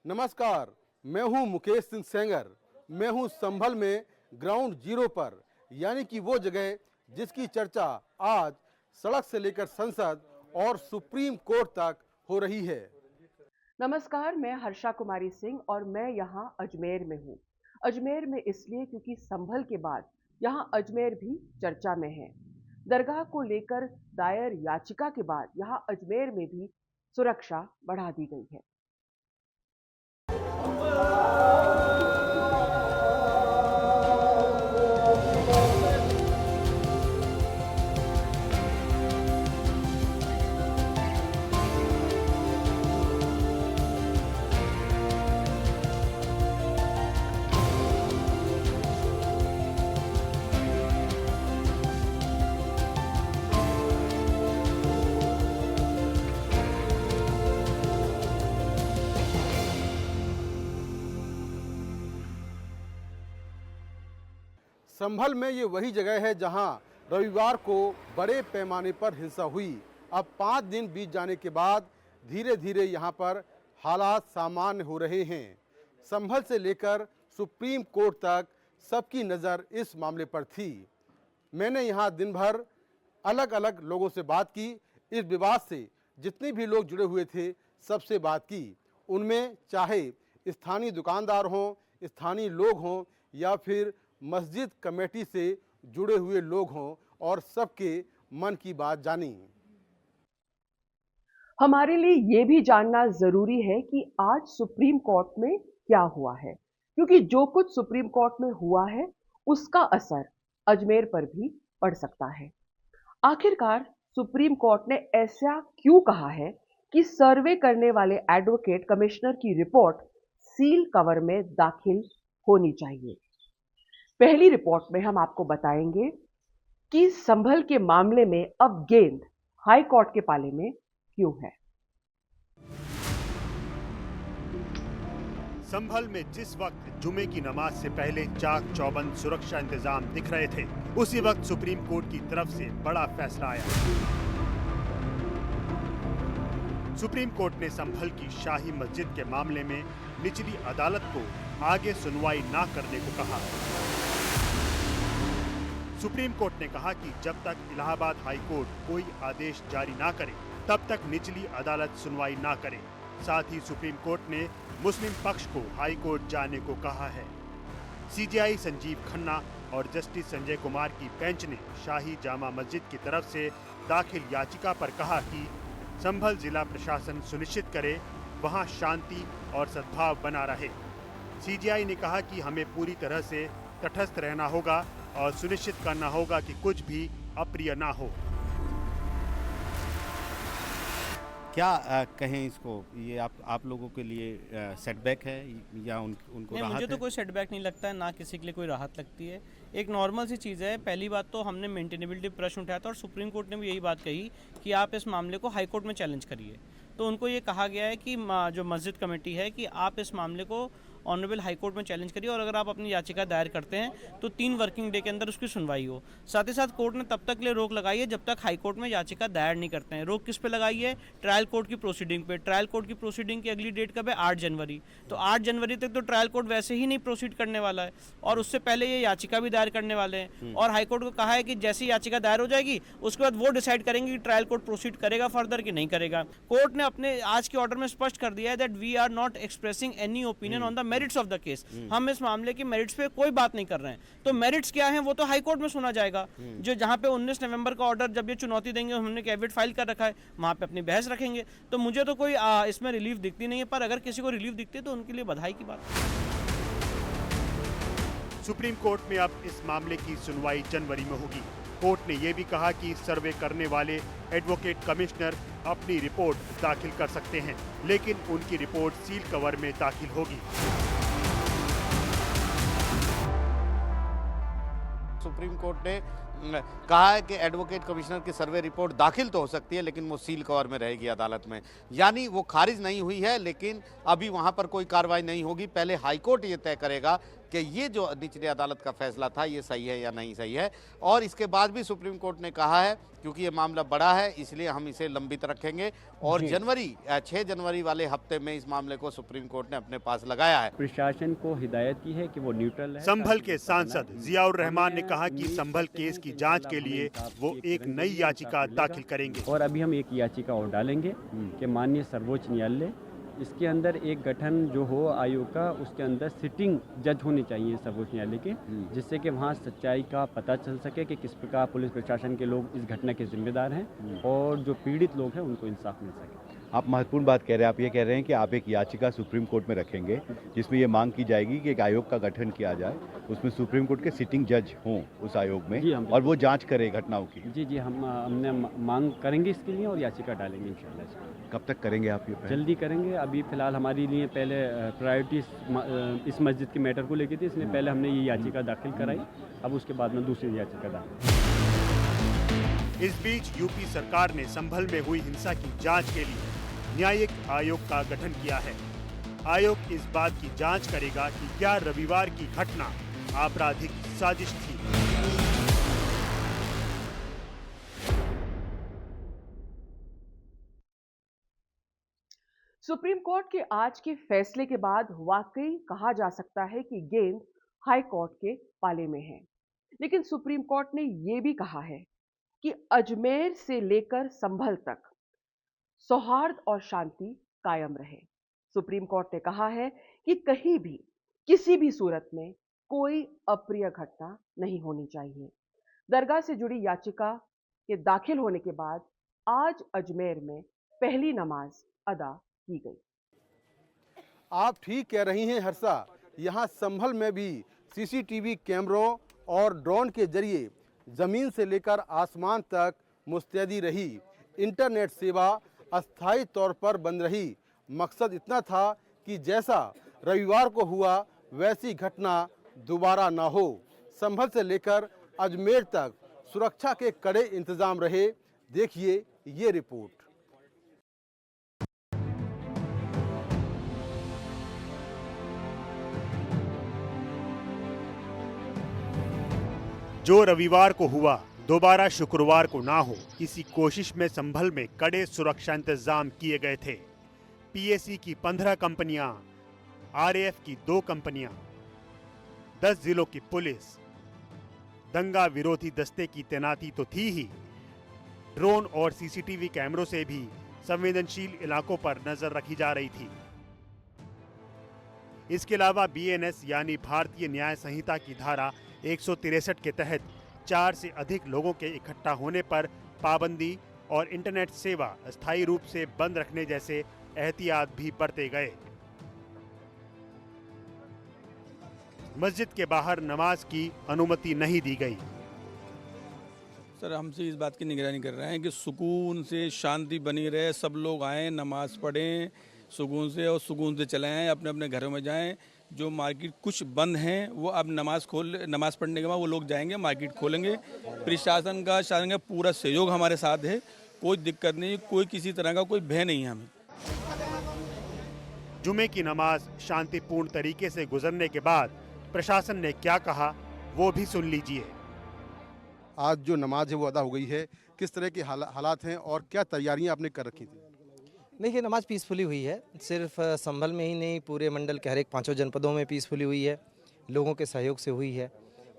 नमस्कार, मैं हूं मुकेश सिंह सेंगर। मैं हूं संभल में ग्राउंड जीरो पर, यानी कि वो जगह जिसकी चर्चा आज सड़क से लेकर संसद और सुप्रीम कोर्ट तक हो रही है। नमस्कार, मैं हर्षा कुमारी सिंह और मैं यहाँ अजमेर में हूँ। अजमेर में इसलिए क्योंकि संभल के बाद यहाँ अजमेर भी चर्चा में है। दरगाह को लेकर दायर याचिका के बाद यहाँ अजमेर में भी सुरक्षा बढ़ा दी गई है। संभल में ये वही जगह है जहां रविवार को बड़े पैमाने पर हिंसा हुई। अब 5 दिन बीत जाने के बाद धीरे धीरे यहां पर हालात सामान्य हो रहे हैं। संभल से लेकर सुप्रीम कोर्ट तक सबकी नज़र इस मामले पर थी। मैंने यहां दिन भर अलग अलग लोगों से बात की। इस विवाद से जितने भी लोग जुड़े हुए थे सबसे बात की। उनमें चाहे स्थानीय दुकानदार हों, स्थानीय लोग हों या फिर मस्जिद कमेटी से जुड़े हुए लोग हों, और सबके मन की बात जानी। हमारे लिए ये भी जानना जरूरी है कि आज सुप्रीम कोर्ट में क्या हुआ है, क्योंकि जो कुछ सुप्रीम कोर्ट में हुआ है उसका असर अजमेर पर भी पड़ सकता है। आखिरकार सुप्रीम कोर्ट ने ऐसा क्यों कहा है कि सर्वे करने वाले एडवोकेट कमिश्नर की रिपोर्ट सील कवर में दाखिल होनी चाहिए। पहली रिपोर्ट में हम आपको बताएंगे कि संभल के मामले में अब गेंद हाई कोर्ट के पाले में क्यों है। संभल में जिस वक्त जुमे की नमाज से पहले चाक चौबंद सुरक्षा इंतजाम दिख रहे थे, उसी वक्त सुप्रीम कोर्ट की तरफ से बड़ा फैसला आया। सुप्रीम कोर्ट ने संभल की शाही मस्जिद के मामले में निचली अदालत को आगे सुनवाई ना करने को कहा। सुप्रीम कोर्ट ने कहा कि जब तक इलाहाबाद हाई कोर्ट कोई आदेश जारी ना करे, तब तक निचली अदालत सुनवाई ना करे। साथ ही सुप्रीम कोर्ट ने मुस्लिम पक्ष को हाई कोर्ट जाने को कहा है। सीजेआई संजीव खन्ना और जस्टिस संजय कुमार की बेंच ने शाही जामा मस्जिद की तरफ से दाखिल याचिका पर कहा कि संभल जिला प्रशासन सुनिश्चित करे वहां शांति और सद्भाव बना रहे। सीजेआई ने कहा कि हमें पूरी तरह से तटस्थ रहना होगा और सुनिश्चित करना होगा कि कुछ भी अप्रिय ना हो। क्या कहें इसको, ये आप लोगों के लिए सेटबैक है या उनको नहीं, राहत मुझे तो है? कोई सेटबैक नहीं लगता है, ना किसी के लिए कोई राहत लगती है। एक नॉर्मल सी चीज़ है। पहली बात तो हमने मेंटेनेबिलिटी प्रश्न उठाया था और सुप्रीम कोर्ट ने भी यही बात कही कि आप इस मामले को हाई कोर्ट में चैलेंज करिए। तो उनको ये कहा गया है कि जो मस्जिद कमेटी है कि आप इस मामले को ऑनरेबल हाई कोर्ट में चैलेंज करिए, और अगर आप अपनी याचिका दायर करते हैं तो 3 वर्किंग डे के अंदर उसकी सुनवाई हो। साथ ही साथ कोर्ट ने तब तक के लिए रोक लगाई है जब तक हाई कोर्ट में याचिका दायर नहीं करते हैं। रोक किस पे लगाई है? ट्रायल कोर्ट की प्रोसीडिंग पे। ट्रायल कोर्ट की प्रोसीडिंग की अगली डेट कब है? 8 जनवरी। तो 8 जनवरी तक तो ट्रायल कोर्ट वैसे ही नहीं प्रोसीड करने वाला है, और उससे पहले ये याचिका भी दायर करने वाले हैं। और हाई कोर्ट को कहा है कि जैसी याचिका दायर हो जाएगी उसके बाद वो डिसाइड करेंगे कि ट्रायल कोर्ट प्रोसीड करेगा फर्दर कि नहीं करेगा। कोर्ट ने अपने आज के ऑर्डर में स्पष्ट कर दिया है that we are not expressing any opinion on the merits of the case. हम इस मामले की मेरिट्स पे कोई बात नहीं कर रहे हैं। तो मेरिट्स क्या है वो तो हाई कोर्ट में सुना जाएगा। जो जहां पे 19 नवंबर का ऑर्डर जब ये चुनौती देंगे, हमने कैविट फाइल कर रखा है, वहां पे अपनी बहस रखेंगे। तो मुझे तो कोई इसमें रिलीफ दिखती नहीं है, पर अगर किसी को रिलीफ दिखती है तो उनके लिए बधाई की बात। सुप्रीम कोर्ट में अब इस मामले की सुनवाई जनवरी में होगी। कोर्ट ने यह भी कहा कि सर्वे करने वाले एडवोकेट कमिश्नर अपनी रिपोर्ट दाखिल कर सकते हैं, लेकिन उनकी रिपोर्ट सील कवर में दाखिल होगी। सुप्रीम कोर्ट ने कहा है कि एडवोकेट कमिश्नर की सर्वे रिपोर्ट दाखिल तो हो सकती है, लेकिन वो सील कवर में रहेगी अदालत में। यानी वो खारिज नहीं हुई है, लेकिन अभी वहां पर कोई कार्रवाई नहीं होगी। पहले हाईकोर्ट ये तय करेगा कि ये जो निचली अदालत का फैसला था ये सही है या नहीं सही है। और इसके बाद भी सुप्रीम कोर्ट ने कहा है क्योंकि ये मामला बड़ा है इसलिए हम इसे लंबित रखेंगे और 6 जनवरी वाले हफ्ते में इस मामले को सुप्रीम कोर्ट ने अपने पास लगाया है। प्रशासन को हिदायत की है कि वो न्यूट्रल है। संभल के सांसद जियाउर रहमान ने कहा कि संभल केस की जांच के लिए वो एक नई याचिका दाखिल करेंगे और अभी हम एक याचिका और डालेंगे कि माननीय सर्वोच्च न्यायालय इसके अंदर एक गठन जो हो आयोग का, उसके अंदर सिटिंग जज होने चाहिए सर्वोच्च न्यायालय के, जिससे कि वहाँ सच्चाई का पता चल सके कि किस प्रकार पुलिस प्रशासन के लोग इस घटना के जिम्मेदार हैं और जो पीड़ित लोग हैं उनको इंसाफ मिल सके। आप महत्वपूर्ण बात कह रहे हैं। आप ये कह रहे हैं कि आप एक याचिका सुप्रीम कोर्ट में रखेंगे जिसमें ये मांग की जाएगी कि एक आयोग का गठन किया जाए, उसमें सुप्रीम कोर्ट के सिटिंग जज हों उस आयोग में और वो जांच करे घटनाओं की। जी हमने मांग करेंगे इसके लिए और याचिका डालेंगे इंशाल्लाह। कब तक करेंगे आप ये? जल्दी करेंगे। अभी फिलहाल हमारे लिए पहले प्रायोरिटी इस मस्जिद के मैटर को लेकर थी, इसलिए पहले हमने ये याचिका दाखिल कराई, अब उसके बाद में दूसरी याचिका दाखिल। इस बीच यूपी सरकार ने संभल में हुई हिंसा की जांच के लिए न्यायिक आयोग का गठन किया है। आयोग इस बात की जांच करेगा कि क्या रविवार की घटना आपराधिक साजिश थी। सुप्रीम कोर्ट के आज के फैसले के बाद वाकई कहा जा सकता है कि गेंद हाई कोर्ट के पाले में है, लेकिन सुप्रीम कोर्ट ने यह भी कहा है कि अजमेर से लेकर संभल तक सौहार्द और शांति कायम रहे। सुप्रीम कोर्ट ने कहा है कि कहीं भी किसी भी सूरत में कोई अप्रिय घटना नहीं होनी चाहिए। दरगाह से जुड़ी याचिका के दाखिल होने के बाद आज अजमेर में पहली नमाज अदा की गई। आप ठीक कह रही हैं हर्षा, यहाँ संभल में भी सीसीटीवी कैमरों और ड्रोन के जरिए जमीन से लेकर आसमान तक मुस्तैदी रही। इंटरनेट सेवा अस्थायी तौर पर बंद रही। मकसद इतना था कि जैसा रविवार को हुआ वैसी घटना दोबारा ना हो। संभल से लेकर अजमेर तक सुरक्षा के कड़े इंतजाम रहे। देखिए ये रिपोर्ट। जो रविवार को हुआ दोबारा शुक्रवार को ना हो, इसी कोशिश में संभल में कड़े सुरक्षा इंतजाम किए गए थे। पीएसी की 15 कंपनियां, आरएएफ की 2 कंपनियां, 10 जिलों की पुलिस, दंगा विरोधी दस्ते की तैनाती तो थी ही, ड्रोन और सीसीटीवी कैमरों से भी संवेदनशील इलाकों पर नजर रखी जा रही थी। इसके अलावा बीएनएस यानी भारतीय न्याय संहिता की धारा 163 के तहत 4 से अधिक लोगों के इकट्ठा होने पर पाबंदी और इंटरनेट सेवा अस्थायी रूप से बंद रखने जैसे एहतियात भी बरते गए। मस्जिद के बाहर नमाज की अनुमति नहीं दी गई। सर, हमसे इस बात की निगरानी कर रहे हैं कि सुकून से शांति बनी रहे, सब लोग आएँ, नमाज पढ़ें सुकून से और सुकून से चले आएँ, अपने अपने घरों में जाएं। जो मार्केट कुछ बंद हैं वो अब नमाज पढ़ने के बाद वो लोग जाएंगे, मार्केट खोलेंगे। प्रशासन का पूरा सहयोग हमारे साथ है, कोई दिक्कत नहीं, कोई किसी तरह का कोई भय नहीं है हमें। जुमे की नमाज शांतिपूर्ण तरीके से गुजरने के बाद प्रशासन ने क्या कहा वो भी सुन लीजिए। आज जो नमाज है वो अदा हो गई है, किस तरह के हालात हैं और क्या तैयारियां आपने कर रखी थी? देखिए, नमाज पीसफुली हुई है। सिर्फ संभल में ही नहीं, पूरे मंडल के हर एक 5 जनपदों में पीसफुली हुई है। लोगों के सहयोग से हुई है।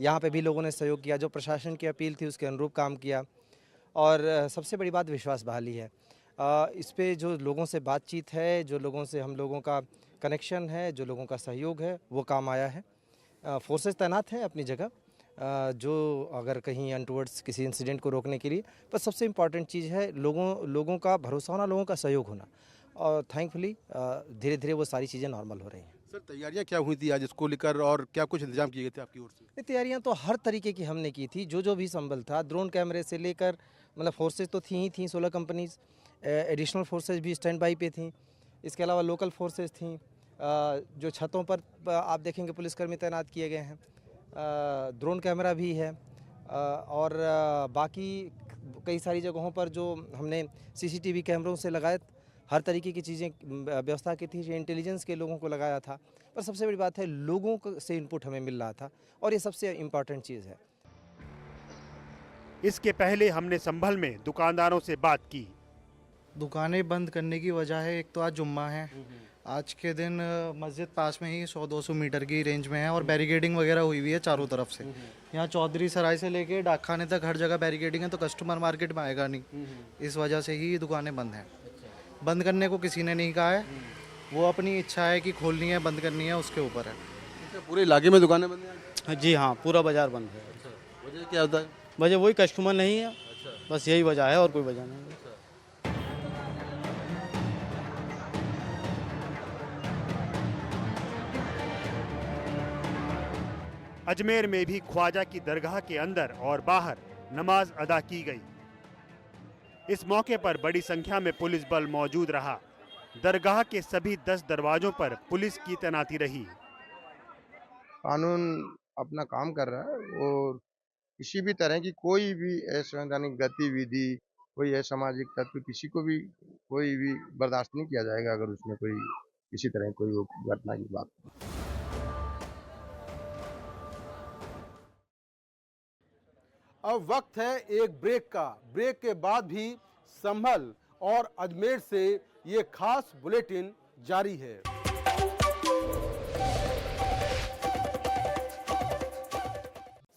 यहाँ पे भी लोगों ने सहयोग किया, जो प्रशासन की अपील थी उसके अनुरूप काम किया। और सबसे बड़ी बात विश्वास बहाली है। इस पे जो लोगों से बातचीत है, जो लोगों से हम लोगों का कनेक्शन है, जो लोगों का सहयोग है, वो काम आया है। फोर्सेस तैनात हैं अपनी जगह, जो अगर कहीं अनटुवर्ड्स किसी इंसिडेंट को रोकने के लिए। पर सबसे इम्पॉर्टेंट चीज़ है लोगों का भरोसा होना, लोगों का सहयोग होना। और थैंकफुली धीरे धीरे वो सारी चीज़ें नॉर्मल हो रही हैं। सर, तैयारियां क्या हुई थी आज इसको लेकर और क्या कुछ इंतजाम किए गए थे आपकी ओर से? तैयारियां तो हर तरीके की हमने की थी, जो भी संभल था। ड्रोन कैमरे से लेकर, मतलब फोर्सेज तो थी ही थी, 16 कंपनीज, एडिशनल फोर्सेज भी स्टैंड बाई पे थी। इसके अलावा लोकल फोर्सेज थी। जो छतों पर आप देखेंगे पुलिसकर्मी तैनात किए गए हैं। ड्रोन कैमरा भी है। और बाकी कई सारी जगहों पर जो हमने सीसीटीवी कैमरों से लगाए हर तरीके की चीज़ें व्यवस्था की थी, इंटेलिजेंस के लोगों को लगाया था, पर सबसे बड़ी बात है लोगों से इनपुट हमें मिल रहा था और ये सबसे इम्पॉर्टेंट चीज़ है। इसके पहले हमने संभल में दुकानदारों से बात की। दुकानें बंद करने की वजह है, एक तो आज जुम्मा है, आज के दिन मस्जिद पास में ही 100-200 मीटर की रेंज में है और बैरिकेडिंग वगैरह हुई हुई है चारों तरफ से। यहाँ चौधरी सराय से लेके डाकखाने तक हर जगह बैरिकेडिंग है, तो कस्टमर मार्केट में आएगा नहीं। इस वजह से ही दुकानें बंद हैं। बंद करने को किसी ने नहीं कहा है, वो अपनी इच्छा है कि खोलनी है बंद करनी है, उसके ऊपर है। पूरे इलाके में दुकानें बंद हैं? जी हाँ, पूरा बाजार बंद है। वजह क्या होता है? वजह वही कस्टमर नहीं है, बस यही वजह है और कोई वजह नहीं है। अजमेर में भी ख्वाजा की दरगाह के अंदर और बाहर नमाज अदा की गई। इस मौके पर बड़ी संख्या में पुलिस बल मौजूद रहा। दरगाह के सभी 10 दरवाजों पर पुलिस की तैनाती रही। कानून अपना काम कर रहा है और किसी भी तरह की कोई भी असंवैधानिक गतिविधि, कोई असामाजिक तत्व, किसी को भी कोई भी बर्दाश्त नहीं किया जाएगा अगर उसमें कोई किसी तरह कोई घटना की बात। अब वक्त है एक ब्रेक का। ब्रेक के बाद भी संभल और अजमेर से ये खास बुलेटिन जारी है।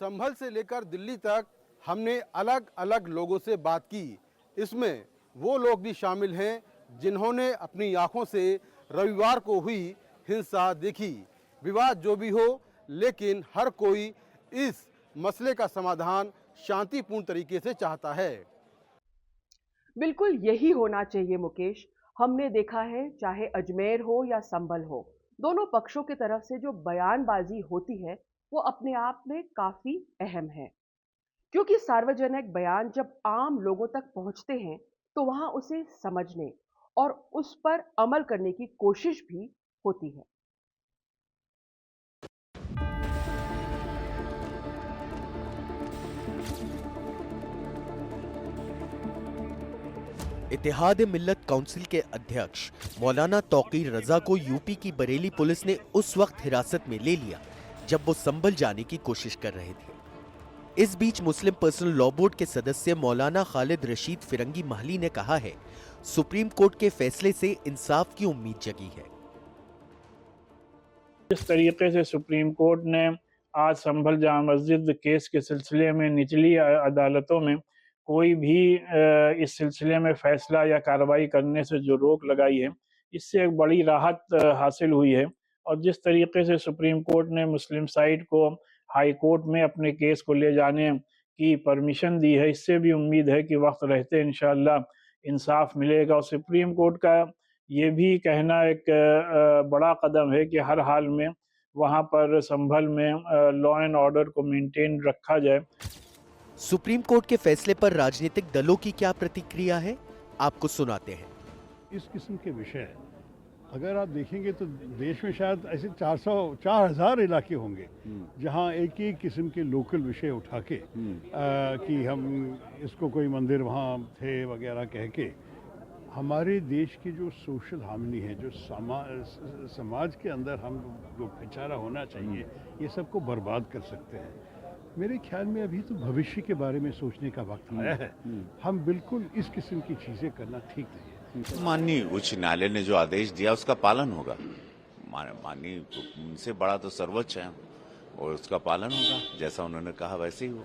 संभल से लेकर दिल्ली तक हमने अलग अलग लोगों से बात की। इसमें वो लोग भी शामिल हैं जिन्होंने अपनी आंखों से रविवार को हुई हिंसा देखी। विवाद जो भी हो, लेकिन हर कोई इस मसले का समाधान शांतिपूर्ण तरीके से चाहता है। बिल्कुल यही होना चाहिए मुकेश। हमने देखा है चाहे अजमेर हो या संभल हो, दोनों पक्षों की तरफ से जो बयानबाजी होती है वो अपने आप में काफी अहम है, क्योंकि सार्वजनिक बयान जब आम लोगों तक पहुंचते हैं तो वहां उसे समझने और उस पर अमल करने की कोशिश भी होती है। इत्तेहाद मिल्लत काउंसिल के अध्यक्ष मौलाना तौकीर रजा को यूपी की बरेली पुलिस ने उस वक्त हिरासत में ले लिया जब वो संभल जाने की कोशिश कर रहे थे। इस बीच मुस्लिम पर्सनल लॉ बोर्ड के सदस्य मौलाना खालिद रशीद फिरंगी महली ने कहा है, सुप्रीम कोर्ट के फैसले से इंसाफ की उम्मीद जगी है। इस तरीके से सुप्रीम कोर्ट ने आज संभल जामा मस्जिद केस के सिलसिले में निचली अदालतों में कोई भी इस सिलसिले में फैसला या कार्रवाई करने से जो रोक लगाई है, इससे एक बड़ी राहत हासिल हुई है। और जिस तरीके से सुप्रीम कोर्ट ने मुस्लिम साइड को हाई कोर्ट में अपने केस को ले जाने की परमिशन दी है, इससे भी उम्मीद है कि वक्त रहते इंशाअल्लाह इंसाफ मिलेगा। और सुप्रीम कोर्ट का ये भी कहना एक बड़ा कदम है कि हर हाल में वहाँ पर संभल में लॉ एंड ऑर्डर को मेंटेन रखा जाए। सुप्रीम कोर्ट के फैसले पर राजनीतिक दलों की क्या प्रतिक्रिया है, आपको सुनाते हैं। इस किस्म के विषय अगर आप देखेंगे तो देश में शायद ऐसे 4,000 इलाके होंगे जहां एक ही किस्म के लोकल विषय उठा के कि हम इसको कोई मंदिर वहां थे वगैरह कह के हमारे देश की जो सोशल हार्मनी है, जो समाज के अंदर हम जो भाईचारा होना चाहिए, ये सबको बर्बाद कर सकते हैं। मेरे ख्याल में अभी तो भविष्य के बारे में सोचने का वक्त आया है। हम बिल्कुल इस किस्म की चीज़ें करना ठीक नहीं है। माननीय उच्च न्यायालय ने जो आदेश दिया उसका पालन होगा। माननीय उनसे बड़ा तो सर्वोच्च है और उसका पालन होगा, जैसा उन्होंने कहा वैसे ही होगा।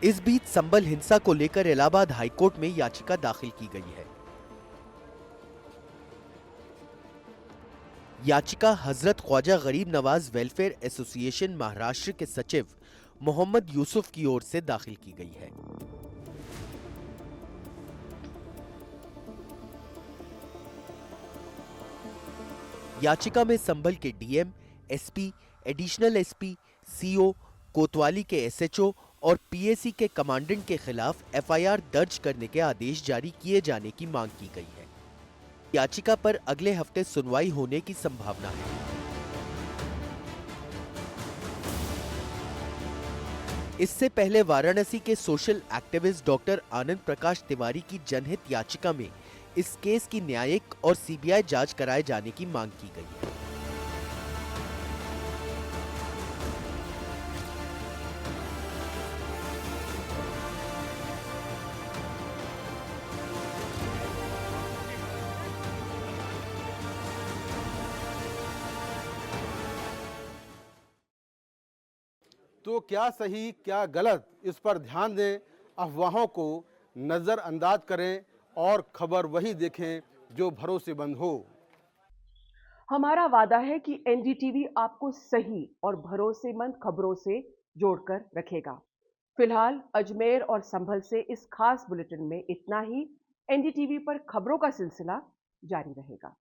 इस बीच संभल हिंसा को लेकर इलाहाबाद हाईकोर्ट में याचिका दाखिल की गई है। याचिका हजरत ख्वाजा गरीब नवाज वेलफेयर एसोसिएशन महाराष्ट्र के सचिव मोहम्मद यूसुफ की ओर से दाखिल की गई है। याचिका में संभल के DM, SP, additional SP, CO, कोतवाली के एसएचओ और पीएसी के कमांडेंट के खिलाफ एफआईआर दर्ज करने के आदेश जारी किए जाने की मांग की गई है। याचिका पर अगले हफ्ते सुनवाई होने की संभावना है। इससे पहले वाराणसी के social activist doctor Anand Prakash Tiwari की जनहित याचिका में इस केस की न्यायिक और सीबीआई जांच कराए जाने की मांग की गई है। तो क्या सही क्या गलत, इस पर ध्यान दें, अफवाहों को नज़रअंदाज करें और खबर वही देखें जो भरोसेमंद हो। हमारा वादा है कि एनडीटीवी आपको सही और भरोसेमंद खबरों से जोड़कर रखेगा। फिलहाल अजमेर और संभल से इस खास बुलेटिन में इतना ही। एनडीटीवी पर खबरों का सिलसिला जारी रहेगा।